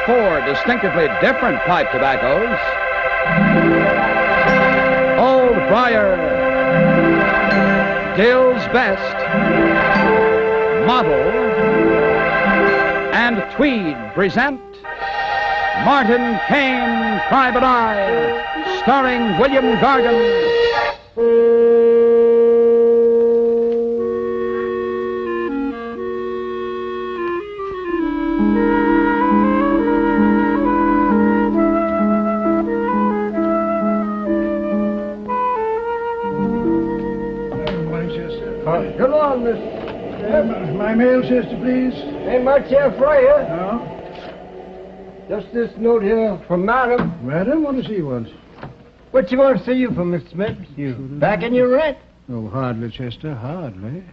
4 distinctively different pipe tobaccos. Old Briar, Dill's Best, Model, and Tweed present Martin Caine, Private Eye, starring William Gargan. Come on, Mr. My mail, sister, please. Ain't much here for you. No? Just this note here from Madam. Madam, what does he want? What you want to see you for, Mr. Smith? You back in your rent? Oh, hardly, Chester, hardly.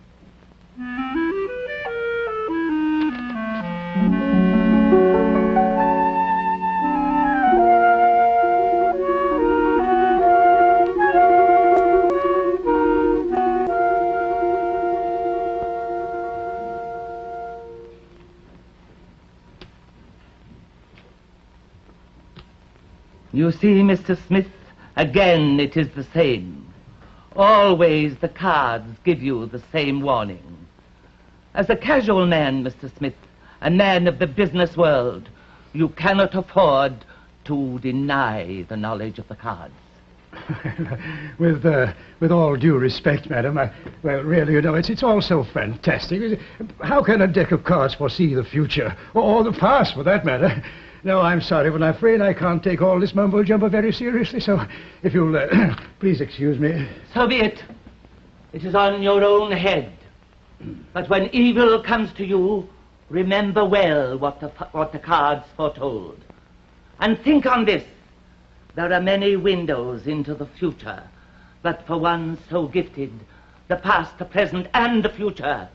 You see, Mr. Smith, again it is the same. Always the cards give you the same warning. As a casual man, Mr. Smith, a man of the business world, you cannot afford to deny the knowledge of the cards. With all due respect, madam, well, really, you know, it's all so fantastic. How can a deck of cards foresee the future? Or the past, for that matter? No, I'm sorry, but I'm afraid I can't take all this mumbo-jumbo very seriously, so if you'll please excuse me. So be it. It is on your own head. But when evil comes to you, remember well what the cards foretold. And think on this. There are many windows into the future, but for one so gifted, the past, the present, and the future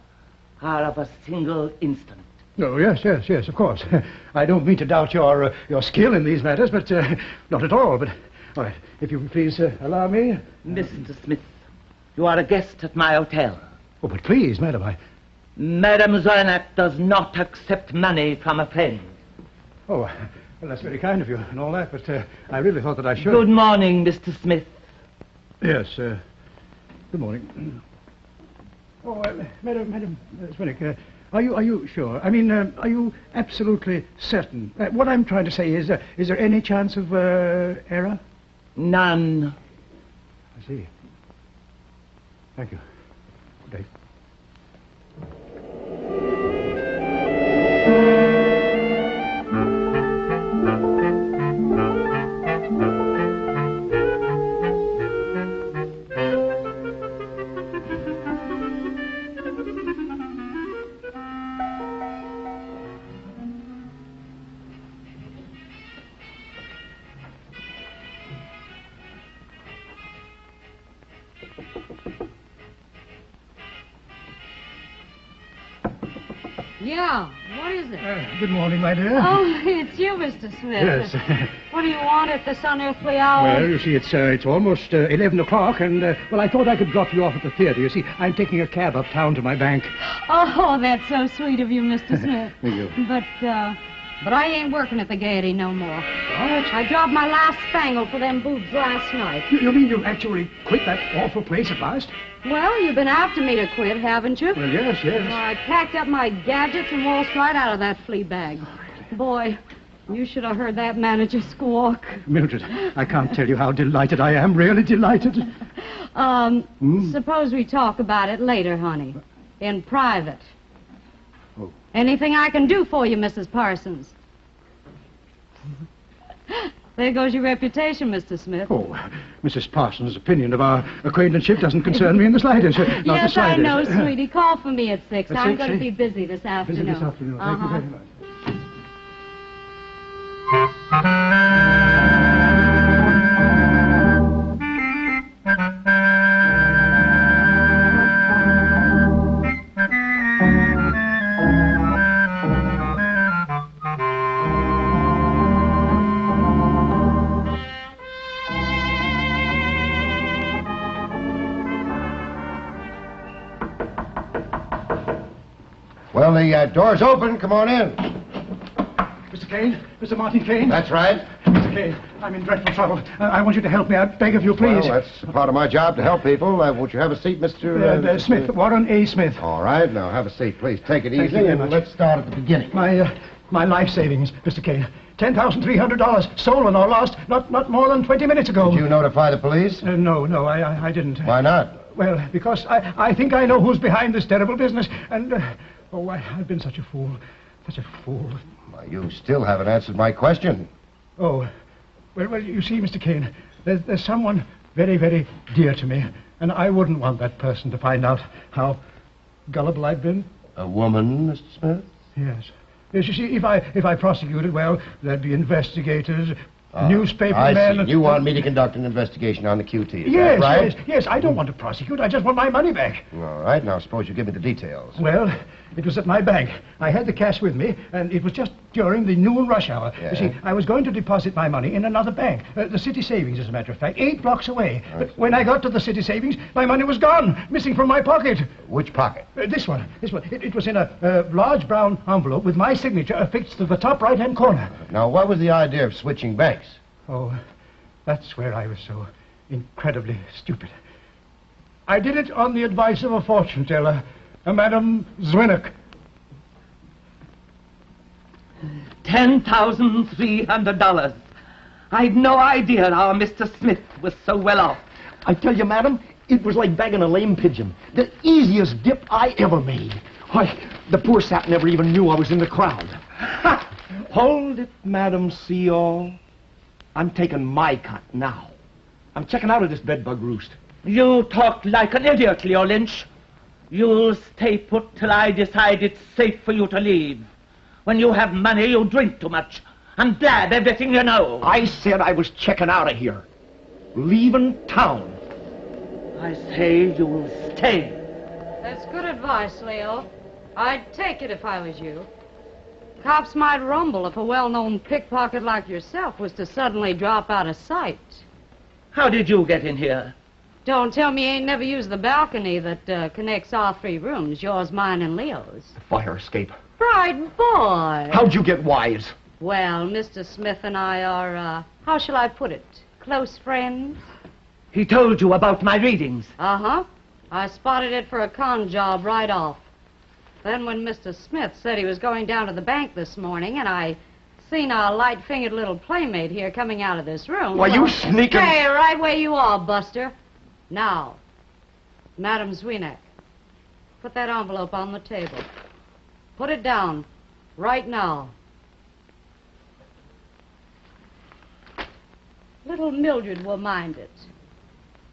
are of a single instant. Oh, yes, of course. I don't mean to doubt your skill in these matters, but not at all. But, all right, if you please allow me. Mr. Smith, you are a guest at my hotel. Oh, but please, madam, Madame Zornak does not accept money from a friend. Oh, well, that's very kind of you and all that, but I really thought that I should. Good morning, Mr. Smith. Yes, good morning. Oh, Madam Swinnick, are you sure? I mean, are you absolutely certain? What I'm trying to say is there any chance of error? None. I see. Thank you. Good day. Yeah, what is it? Good morning, my dear. Oh, it's you, Mr. Smith. Yes. What do you want at this unearthly hour? Well, you see, it's almost 11 o'clock, and, well, I thought I could drop you off at the theater. You see, I'm taking a cab uptown to my bank. Oh, that's so sweet of you, Mr. Smith. Thank you. But I ain't working at the Gaiety no more. What? I dropped my last spangle for them boobs last night. You mean you've actually quit that awful place at last? Well, you've been after me to quit, haven't you? Well, yes. Well, I packed up my gadgets and waltzed right out of that flea bag. Boy, you should have heard that manager squawk. Mildred, I can't tell you how delighted I am, really delighted. Suppose we talk about it later, honey. In private. Oh. Anything I can do for you, Mrs. Parsons? There goes your reputation, Mr. Smith. Oh, Mrs. Parsons' opinion of our acquaintanceship doesn't concern me in the slightest. Not the Yes, I slightest. know, sweetie. Call for me at 6. At I'm 6, going to eh? be busy this afternoon. Busy this afternoon. Thank you very much. Well, the door's open. Come on in. Mr. Mr. Kane? Mr. Martin Kane? That's right. Mr. Kane, I'm in dreadful trouble. I want you to help me. I beg of you, please. Well, that's part of my job to help people. Won't you have a seat, Mr. Smith, Warren A. Smith. All right, now have a seat, please. Take it Thank easy, you very and much. let's start at the beginning. My life savings, Mr. Kane. $10,300 stolen or lost not more than 20 minutes ago. Did you notify the police? No, I didn't. Why not? Well, because I think I know who's behind this terrible business, and, I've been such a fool. Such a fool. Why, you still haven't answered my question. Oh, well, you see, Mr. Kane, there's someone very, very dear to me, and I wouldn't want that person to find out how gullible I've been. A woman, Mr. Smith? Yes. Yes, you see, if I prosecuted, well, there'd be investigators, newspapermen... I see. You want me to conduct an investigation on the QT, is Yes, that right? yes, I don't want to prosecute. I just want my money back. All right, now suppose you give me the details. Well, it was at my bank. I had the cash with me, and it was just during the noon rush hour. Yeah. You see, I was going to deposit my money in another bank, the City Savings, as a matter of fact, 8 blocks away. But when I got to the City Savings, my money was gone, missing from my pocket. Which pocket? This one. It was in a large brown envelope with my signature affixed to the top right-hand corner. Now, what was the idea of switching banks? Oh, that's where I was so incredibly stupid. I did it on the advice of a fortune teller, a Madame Zwinnock. $10,300. I'd no idea our Mr. Smith was so well off. I tell you, madam, it was like bagging a lame pigeon. The easiest dip I ever made. Why, the poor sap never even knew I was in the crowd. Ha! Hold it, Madam See-All. I'm taking my cut now. I'm checking out of this bedbug roost. You talk like an idiot, Leo Lynch. You'll stay put till I decide it's safe for you to leave. When you have money, you drink too much and blab everything you know. I said I was checking out of here. Leaving town. I say you'll stay. That's good advice, Leo. I'd take it if I was you. Cops might rumble if a well-known pickpocket like yourself was to suddenly drop out of sight. How did you get in here? Don't tell me you ain't never used the balcony that connects all 3 rooms, yours, mine, and Leo's. Fire escape. Bright boy. How'd you get wise? Well, Mr. Smith and I are, how shall I put it, close friends? He told you about my readings. Uh-huh. I spotted it for a con job right off. Then when Mr. Smith said he was going down to the bank this morning, and I seen our light-fingered little playmate here coming out of this room... Why, you sneaking... Hey, right where you are, Buster. Now, Madam Zwinnock, put that envelope on the table. Put it down, right now. Little Mildred will mind it,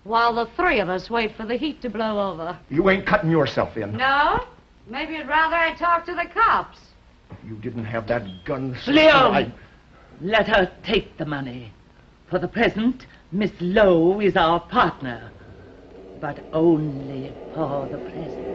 while the 3 of us wait for the heat to blow over. You ain't cutting yourself in. No? Maybe you'd rather I talk to the cops. You didn't have that gun... Leo! Let her take the money. For the present, Miss Lowe is our partner. But only for the present.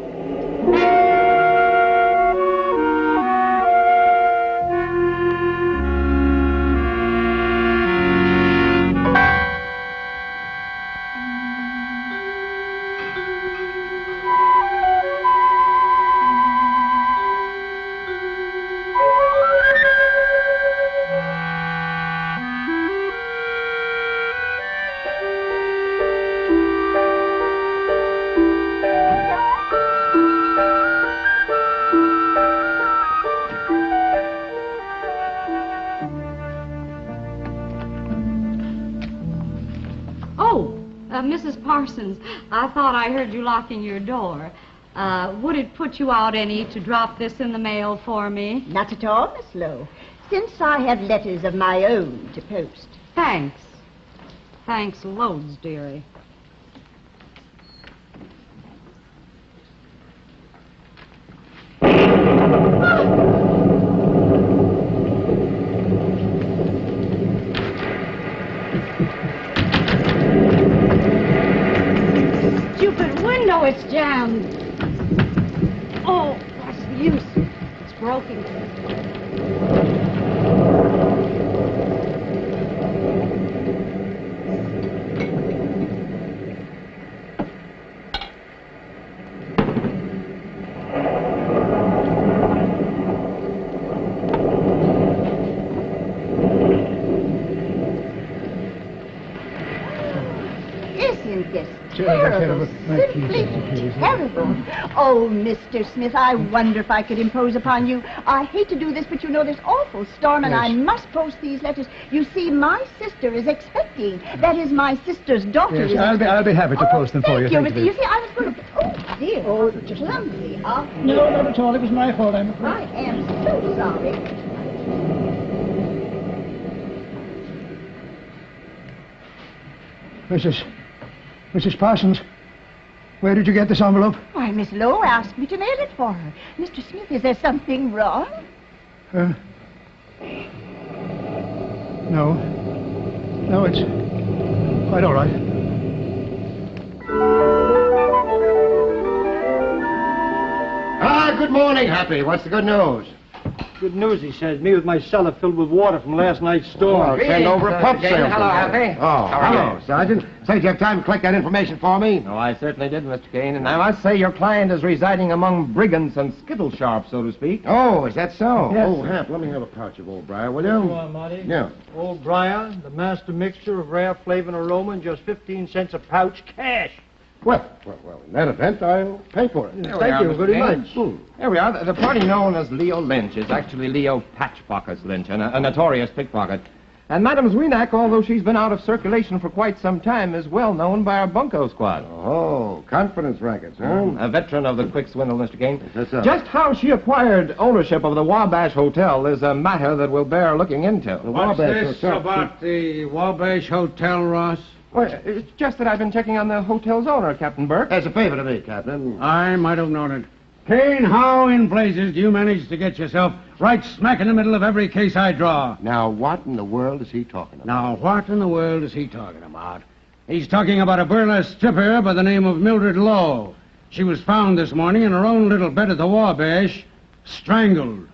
Mrs. Parsons, I thought I heard you locking your door. Would it put you out any to drop this in the mail for me? Not at all, Miss Lowe, since I have letters of my own to post. Thanks. Thanks loads, dearie. No, it's jammed. Oh, what's the use? It's broken. Terrible. Simply terrible. Oh, Mr. Smith, I wonder if I could impose upon you. I hate to do this, but you know there's awful storm, and I must post these letters. You see, my sister is expecting. That is, my sister's daughter is Yes, I'll be happy to post them for you. Thank Thank you, see, I was going to... Oh, dear. Oh, clumsy of me. No, not at all. It was my fault, I'm afraid. I am so sorry. Mrs. Parsons, where did you get this envelope? Why, Miss Lowe asked me to mail it for her. Mr. Smith, is there something wrong? No. No, it's quite all right. Good morning, Happy. What's the good news? Good news, he says. Me with my cellar filled with water from last night's storm. Well, send over a pump salesman. Hello, Happy. Oh, How are hello, you? Sergeant. Say, did you have time to collect that information for me? Oh, I certainly did, Mr. Kane, and I must say your client is residing among brigands and skittle sharps, so to speak. Oh, is that so? Yes, Oh, sir. Hap, let me have a pouch of Old Briar, will you? You are, Marty. Yeah. Old Briar, the master mixture of rare flavor and aroma, and just 15 cents a pouch cash. Well, in that event, I'll pay for it. There we Thank are, you Mr. very Kane. much. There we are. The party known as Leo Lynch is actually Leo Patchpockets Lynch, a notorious pickpocket. And Madame Zwienak, although she's been out of circulation for quite some time, is well known by our bunco squad. Oh, confidence rackets, huh? A veteran of the quick swindle, Mr. Kane. That's so. Just how she acquired ownership of the Wabash Hotel is a matter that will bear looking into. The Wabash Hotel. the Wabash Hotel, Ross? Well, it's just that I've been checking on the hotel's owner, Captain Burke. As a favor to me, Captain. I might have known it. Kane, how in blazes do you manage to get yourself right smack in the middle of every case I draw? Now, what in the world is he talking about? Now, what in the world is he talking about? He's talking about a burlesque stripper by the name of Mildred Lowe. She was found this morning in her own little bed at the Wabash, strangled.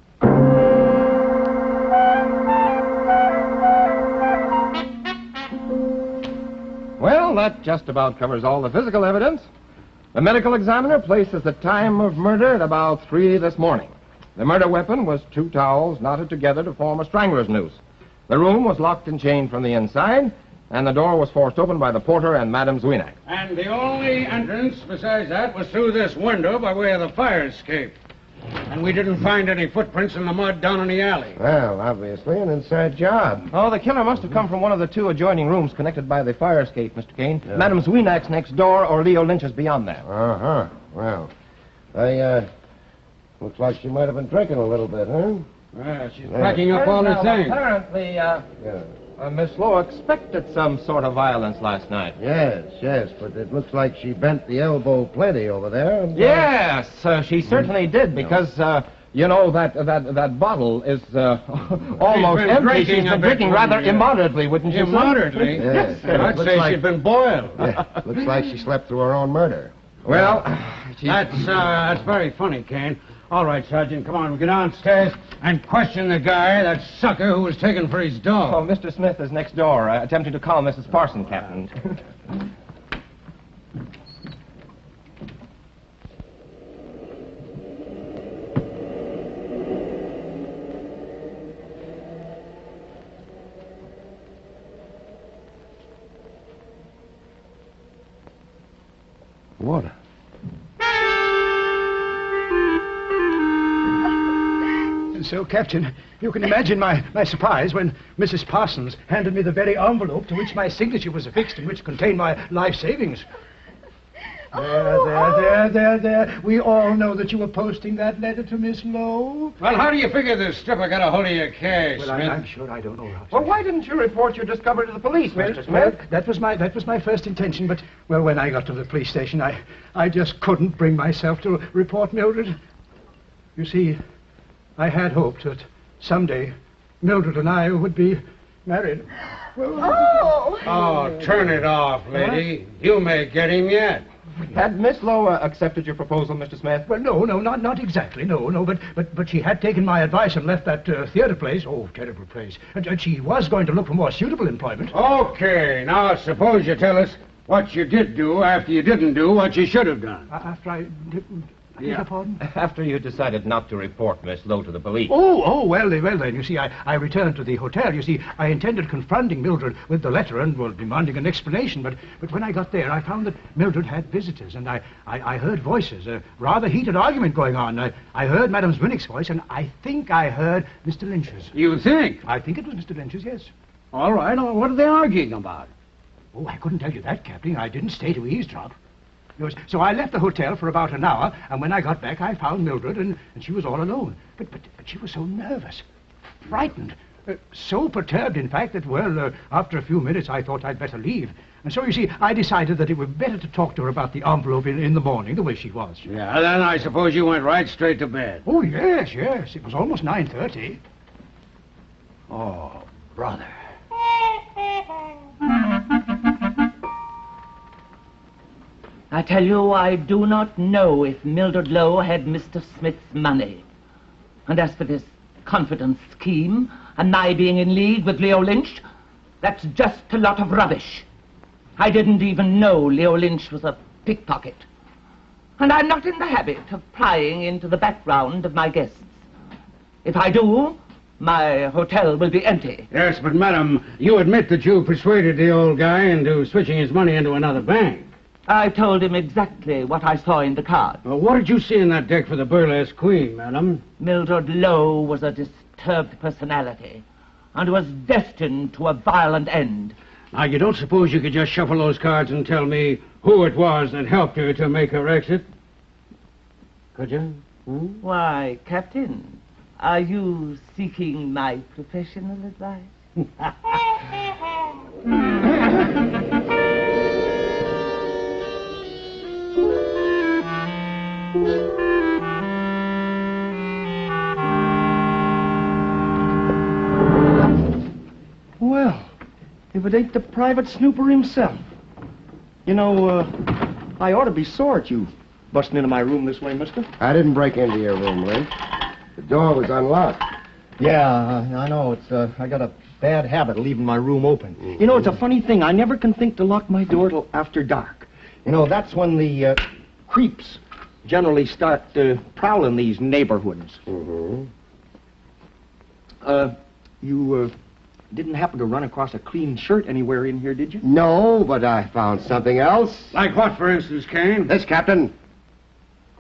Well, that just about covers all the physical evidence. The medical examiner places the time of murder at about 3 this morning. The murder weapon was 2 towels knotted together to form a strangler's noose. The room was locked and chained from the inside, and the door was forced open by the porter and Madame Zwienak. And the only entrance besides that was through this window by way of the fire escape. And we didn't find any footprints in the mud down in the alley. Well, obviously, an inside job. Oh, the killer must have come from one of the 2 adjoining rooms connected by the fire escape, Mr. Kane. Madame Zweenak's next door, or Leo Lynch's beyond that. Uh-huh. Well, looks like she might have been drinking a little bit, huh? Well, she's packing up all her things. Apparently, Yeah. Miss Lowe expected some sort of violence last night. Yes, but it looks like she bent the elbow plenty over there. And, Yes, she certainly did, because, you know, that bottle is almost been empty. drinking She's a been bit drinking more, rather yeah. immoderately, wouldn't you, son? Immoderately? Yes. I'd Looks say like- she'd been boiled. Yeah, looks like she slept through her own murder. Well, That's very funny, Kane. All right, Sergeant, come on, we'll get downstairs and question the guy, that sucker who was taken for his Oh, dog. Mr. Smith is next door, attempting to call Mrs. Parson, Captain. Water. And so, Captain, you can imagine my surprise when Mrs. Parsons handed me the very envelope to which my signature was affixed and which contained my life savings. There. We all know that you were posting that letter to Miss Lowe. Well, how do you figure this stripper got a hold of your cash, Well, Smith? I'm sure I don't know. Well, why didn't you report your discovery to the police, Mr. Smith? That was my first intention, but when I got to the police station, I just couldn't bring myself to report Mildred. You see, I had hoped that someday Mildred and I would be married. Oh! Oh, turn it off, lady. You may get him yet. Had Miss Lowe accepted your proposal, Mr. Smith? Well, no, not exactly, no, but she had taken my advice and left that theater place. Oh, terrible place. And she was going to look for more suitable employment. Okay, now suppose you tell us what you did do after you didn't do what you should have done. After I I beg your pardon? After you decided not to report Miss Lowe to the police. Well then, you see, I returned to the hotel. You see, I intended confronting Mildred with the letter and, demanding an explanation, but when I got there, I found that Mildred had visitors, and I heard voices, a rather heated argument going on. I heard Madame Zwinnick's voice, and I think I heard Mr. Lynch's. You think? I think it was Mr. Lynch's, yes. All right. What are they arguing about? Oh, I couldn't tell you that, Captain. I didn't stay to eavesdrop. Yes, so I left the hotel for about an hour, and when I got back, I found Mildred, and she was all alone. But she was so nervous, frightened, so perturbed, in fact, that, after a few minutes, I thought I'd better leave. And so, you see, I decided that it would be better to talk to her about the envelope in the morning, the way she was. Yeah, then I suppose you went right straight to bed. Oh, yes. It was almost 9:30. Oh, brother. I tell you, I do not know if Mildred Lowe had Mr. Smith's money. And as for this confidence scheme, and my being in league with Leo Lynch, that's just a lot of rubbish. I didn't even know Leo Lynch was a pickpocket. And I'm not in the habit of prying into the background of my guests. If I do, my hotel will be empty. Yes, but, madam, you admit that you persuaded the old guy into switching his money into another bank. I told him exactly what I saw in the card. Well, what did you see in that deck for the burlesque queen, madam? Mildred Lowe was a disturbed personality and was destined to a violent end. Now, you don't suppose you could just shuffle those cards and tell me who it was that helped her to make her exit? Could you? Why, Captain, are you seeking my professional advice? Well, if it ain't the private snooper himself. You know, I ought to be sore at you busting into my room this way, mister. I didn't break into your room, Lynch. The door was unlocked. Yeah, I know. I got a bad habit of leaving my room open. Mm-hmm. You know, it's a funny thing. I never can think to lock my door till after dark. You know, that's when the creeps generally start prowling these neighborhoods. Mm-hmm. You didn't happen to run across a clean shirt anywhere in here, did you? No, but I found something else. Like what, for instance, Kane? This, Captain.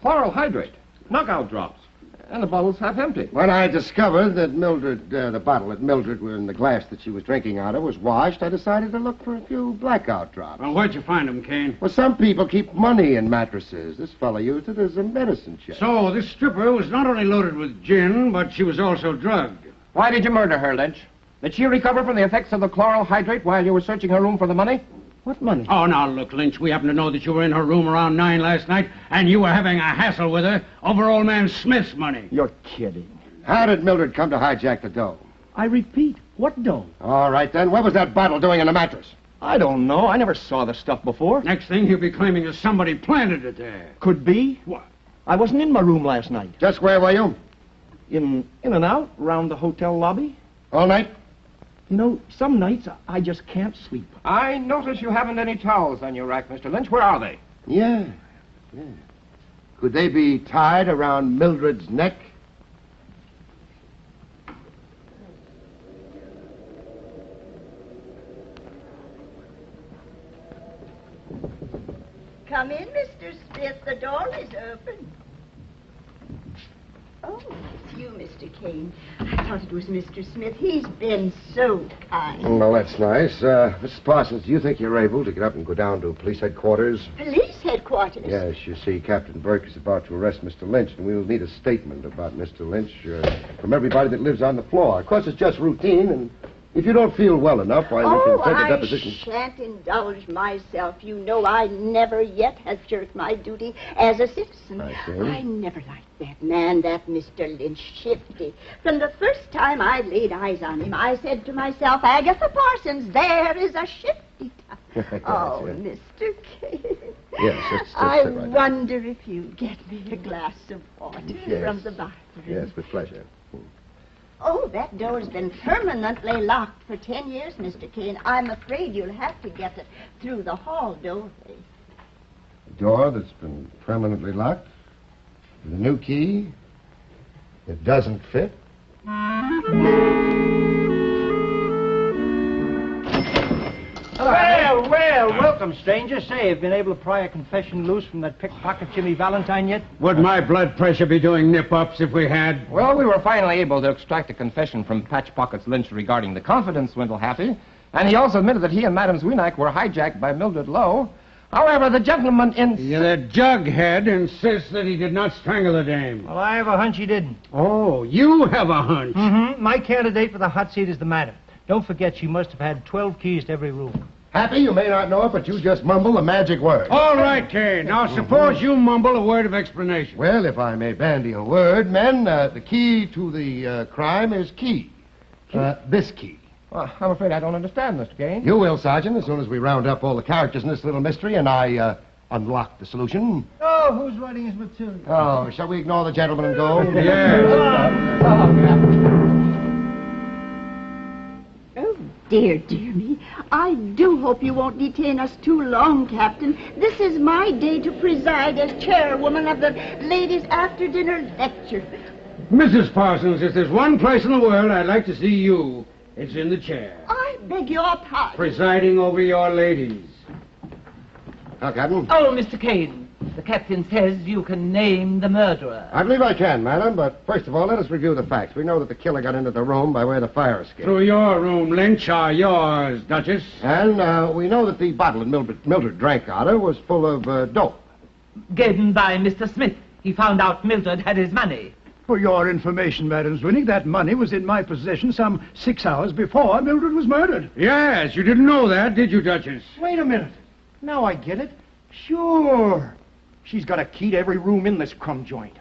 Chloral hydrate, knockout drops, and the bottle's half empty. When I discovered that the bottle that Mildred and the glass that she was drinking out of was washed, I decided to look for a few blackout drops. Well, where'd you find them, Kane? Well, some people keep money in mattresses. This fella used it as a medicine chest. So this stripper was not only loaded with gin, but she was also drugged. Why did you murder her, Lynch? Did she recover from the effects of the chloral hydrate while you were searching her room for the money? What money? Oh, now, look, Lynch, we happen to know that you were in her room around 9 last night, and you were having a hassle with her over old man Smith's money. You're kidding. How did Mildred come to hijack the dough? I repeat, what dough? All right, then. What was that bottle doing in the mattress? I don't know. I never saw the stuff before. Next thing, he'll be claiming that somebody planted it there. Could be. What? I wasn't in my room last night. Just where were you? In and out, around the hotel lobby. All night? You know, some nights I just can't sleep. I notice you haven't any towels on your rack, Mr. Lynch. Where are they? Yeah. Could they be tied around Mildred's neck? Come in, Mr. Smith. The door is open. Oh, it's you, Mr. Kane. I thought it was Mr. Smith. He's been so kind. Well, that's nice. Mrs. Parsons, do you think you're able to get up and go down to police headquarters? Police headquarters? Yes, you see, Captain Burke is about to arrest Mr. Lynch, and we'll need a statement about Mr. Lynch from everybody that lives on the floor. Of course, it's just routine, and if you don't feel well enough, why, we can take a deposition. I shan't indulge myself. You know I never yet have shirked my duty as a citizen. I see. I never liked that man, that Mr. Lynch, shifty. From the first time I laid eyes on him, I said to myself, Agatha Parsons, there is a shifty type. Oh, yes. Mr. Kane. Yes, just I sit right wonder if you'd get me a glass of water from the bathroom. Yes, with pleasure. Oh, that door's been permanently locked for 10 years, Mr. Kane. I'm afraid you'll have to get it through the hall doorway. A door that's been permanently locked? The new key, it doesn't fit. Well, welcome, stranger. Say, have you been able to pry a confession loose from that pickpocket Jimmy Valentine yet? Would my blood pressure be doing nip-ups if we had? Well, we were finally able to extract a confession from Patch Pockets Lynch regarding the confidence swindle, Happy. And he also admitted that he and Madame Zwinak were hijacked by Mildred Lowe. However, the gentleman Yeah, that jughead insists that he did not strangle the dame. Well, I have a hunch he didn't. Oh, you have a hunch. Mm-hmm. My candidate for the hot seat is the madam. Don't forget, she must have had 12 keys to every room. Happy, you may not know it, but you just mumble a magic word. All right, Kane. Now, suppose you mumble a word of explanation. Well, if I may bandy a word, men, the key to the crime is key. This key. Well, I'm afraid I don't understand, Mr. Kane. You will, Sergeant, as soon as we round up all the characters in this little mystery and I unlock the solution. Oh, who's writing his material? Oh, shall we ignore the gentleman and go? Oh, dear me. I do hope you won't detain us too long, Captain. This is my day to preside as chairwoman of the ladies' after-dinner lecture. Mrs. Parsons, if there's one place in the world I'd like to see you, it's in the chair. I beg your pardon. Presiding over your ladies. Now, Captain. Oh, Mr. Kane, the captain says you can name the murderer. I believe I can, madam, but first of all, let us review the facts. We know that the killer got into the room by way of the fire escape. Through your room, Lynch, are yours, Duchess. And we know that the bottle that Mildred drank out of was full of dope. Given by Mr. Smith. He found out Mildred had his money. For your information, Madam Zwinig, that money was in my possession some 6 hours before Mildred was murdered. Yes, you didn't know that, did you, Duchess? Wait a minute. Now I get it. Sure. She's got a key to every room in this crumb joint.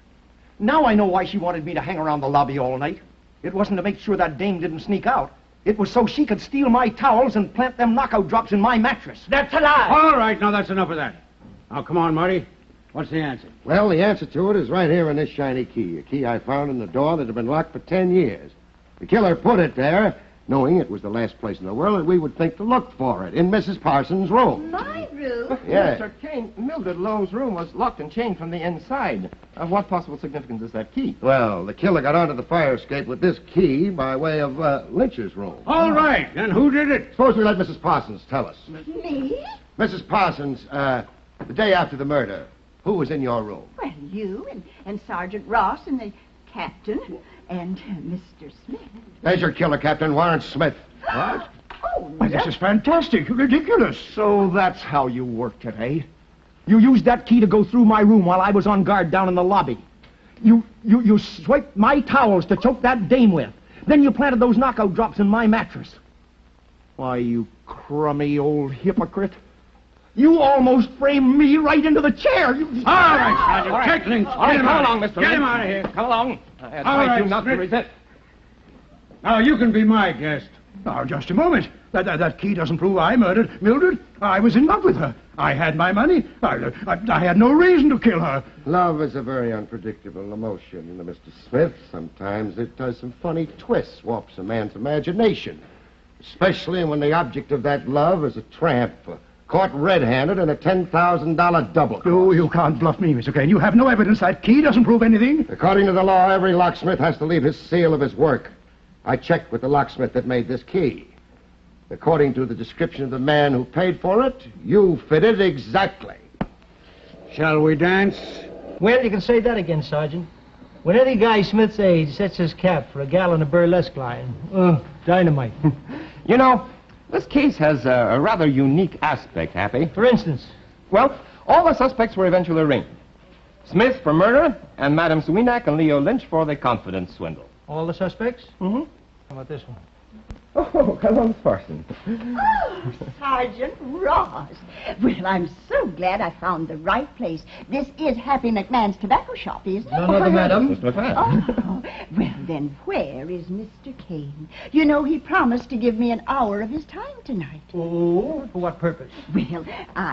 Now I know why she wanted me to hang around the lobby all night. It wasn't to make sure that dame didn't sneak out. It was so she could steal my towels and plant them knockout drops in my mattress. That's a lie. All right, now that's enough of that. Now, come on, Marty. What's the answer? Well, the answer to it is right here in this shiny key, a key I found in the door that had been locked for 10 years. The killer put it there, knowing it was the last place in the world that we would think to look for it, in Mrs. Parsons' room. My room? Yes. Mr. Kane, Mildred Lowe's room was locked and chained from the inside. Of what possible significance is that key? Well, the killer got onto the fire escape with this key by way of Lynch's room. All right, and who did it? Suppose we let Mrs. Parsons tell us. Me? Mrs. Parsons, the day after the murder, who was in your room? Well, you and Sergeant Ross and the captain and Mr. Smith. There's your killer, Captain Warren Smith. What? Oh, Why, this is fantastic. Ridiculous. So that's how you worked it, eh? You used that key to go through my room while I was on guard down in the lobby. You swiped my towels to choke that dame with. Then you planted those knockout drops in my mattress. Why, you crummy old hypocrite. You almost framed me right into the chair. All right, Sergeant. Take Lynch. All right, come along, Mr. Get him Lynch. out of here. Come along. I All advise right, you not to Smith. resist. Now, you can be my guest. Now, just a moment. That key doesn't prove I murdered Mildred. I was in love with her. I had my money. I had no reason to kill her. Love is a very unpredictable emotion, Mr. Smith. Sometimes it does some funny twists, warps a man's imagination. Especially when the object of that love is a tramp, caught red-handed in a $10,000 double cross. Oh, you can't bluff me, Mr. Kane. You have no evidence. That key doesn't prove anything. According to the law, every locksmith has to leave his seal of his work. I checked with the locksmith that made this key. According to the description of the man who paid for it, you fit it exactly. Shall we dance? Well, you can say that again, Sergeant. When any guy Smith's age sets his cap for a gal in a burlesque line, dynamite. You know, this case has a rather unique aspect, Happy. For instance? Well, all the suspects were eventually arraigned. Smith for murder, and Madame Zwinak and Leo Lynch for the confidence swindle. All the suspects? Mm-hmm. How about this one? Oh, hello, Parsons. Oh, Sergeant Ross. Well, I'm so glad I found the right place. This is Happy McMahon's tobacco shop, isn't it? None other, madam. Mr. McMahon. Oh, well, then where is Mr. Kane? You know, he promised to give me an hour of his time tonight. Oh, for what purpose? Well,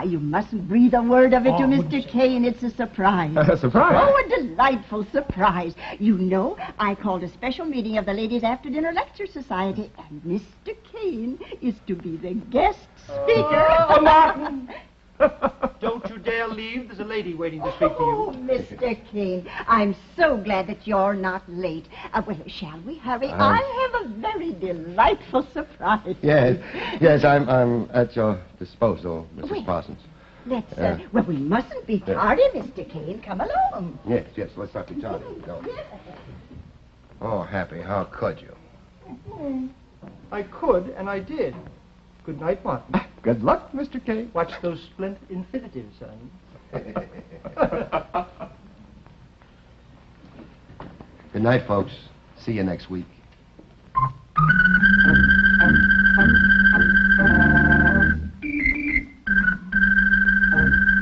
you mustn't breathe a word of it to Oh, Mr. Kane. It's a surprise. A surprise? Oh, a delightful surprise. You know, I called a special meeting of the Ladies' After-Dinner Lecture Society, and Mr. Kane is to be the guest speaker. Martin! Don't you dare leave. There's a lady waiting to speak to you. Oh, Mr. Kane, I'm so glad that you're not late. Well, shall we hurry? I have a very delightful surprise. Yes, I'm at your disposal, Mrs. Parsons. Let's, well, we mustn't be tardy, Mr. Kane. Come along. Yes, let's not be tardy. Go. Oh, Happy, how could you? I could, and I did. Good night, Martin. Good luck, Mr. Kane. Watch those splendid infinitives, son. Good night, folks. See you next week.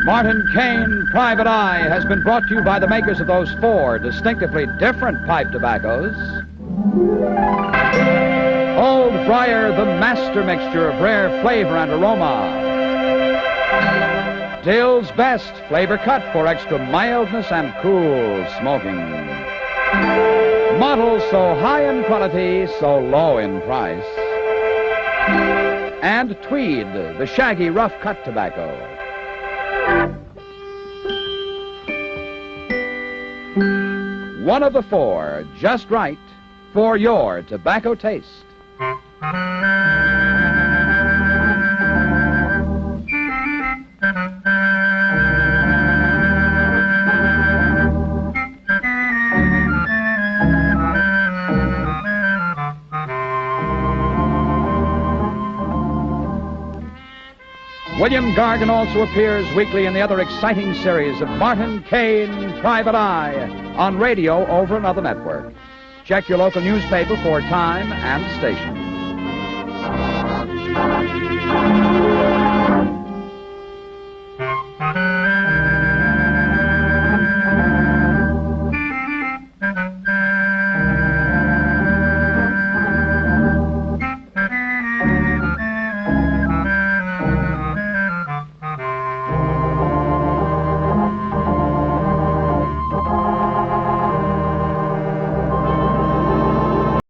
Martin Kane, Private Eye, has been brought to you by the makers of those 4 distinctively different pipe tobaccos. Old Briar, the master mixture of rare flavor and aroma. Dill's Best, flavor cut for extra mildness and cool smoking. Models so high in quality, so low in price. And Tweed, the shaggy rough cut tobacco. One of the 4, just right for your tobacco taste. William Gargan also appears weekly in the other exciting series of Martin Kane, Private Eye, on radio over another network. Check your local newspaper for time and station.